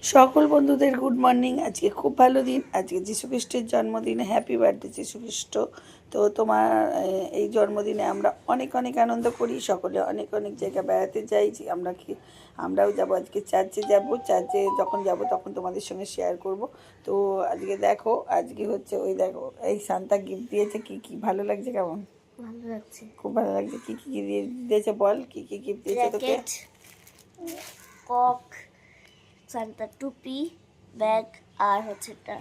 সকল বন্ধুদের good morning. আজকে খুব ভালো দিন, আজকে যীশু খ্রিস্টের জন্মদিন। হ্যাপি বার্থডে যীশু খ্রিস্ট। তো তোমার এই জন্মদিনে আমরা অনেক অনেক আনন্দ করি, সকলে অনেক অনেক জায়গা বেড়াতে যাই। যে আমরাও যাব, আজকে চার্চে যাব। চার্চে যখন যাব তখন তোমাদের সঙ্গে শেয়ার করব। তো আজকে দেখো, আজকে হচ্ছে ওই দেখো এই সান্তা গিফট দিয়েছে। কি কি ভালো লাগছে? কেমন ভালো লাগছে, খুব ভালো লাগছে। কি কি দিয়েছে বল, কি কি গিফট দিয়েছে তোকে? কক, সান্তা টুপি, ব্যাগ, আর হচ্ছে একটা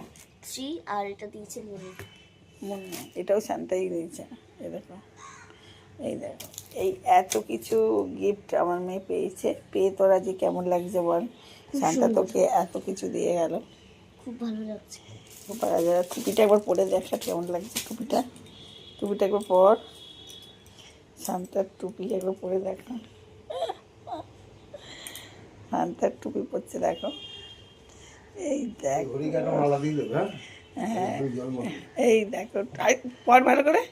ট্রি, আর এটা দিয়েছে মুন্নি। এটাও শান্তাই দিয়েছে। এই দেখো, এই দেখো, এই এত কিছু গিফট আমার মেয়ে পেয়েছে। পেয়ে তোরা যে কেমন লাগছে বল? শান্তা তোকে এত কিছু দিয়ে গেল, খুব ভালো লাগছে। খুব ভালো লাগছে। টুপিটা একবার পরে দেখা কেমন লাগছে। টুপিটা একবার পর, শান্তার টুপি একবার পরে দেখো। শান্তার টুপি পরছে দেখো, এই দেখো। হ্যাঁ, এই দেখো, পর ভালো করে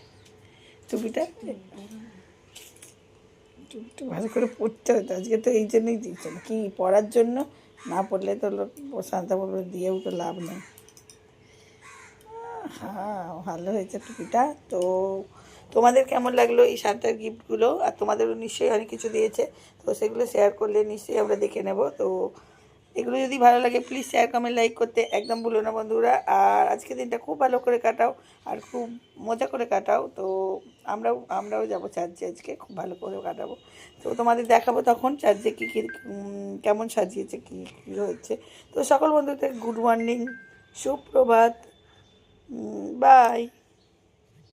টুপিটা। একটু ভালো করে পড়তে হতো। আজকে তো এই জন্যই দিচ্ছে কি পড়ার জন্য, না পড়লে তো শান্তা বলবে দিয়েও তো লাভ নেই। হ্যাঁ, ভালো হয়েছে টুপিটা। তো তোমাদের কেমন লাগলো এই শান্তার গিফটগুলো? আর তোমাদেরও নিশ্চয়ই অনেক কিছু দিয়েছে, তো সেগুলো শেয়ার করলে নিশ্চয়ই আমরা দেখে নেব। তো এগুলো যদি ভালো লাগে প্লিজ শেয়ার কমেন্ট লাইক করতে একদম ভুলো না বন্ধুরা। আর আজকের দিনটা খুব ভালো করে কাটাও আর খুব মজা করে কাটাও। তো আমরাও যাবো চার্চে, আজকে খুব ভালো করে কাটাবো। তো তোমাদের দেখাবো তখন চার্চে কী কী কেমন সাজিয়েছে, কী কী হচ্ছে। তো সকল বন্ধুদের গুড মর্নিং, সুপ্রভাত, বাই।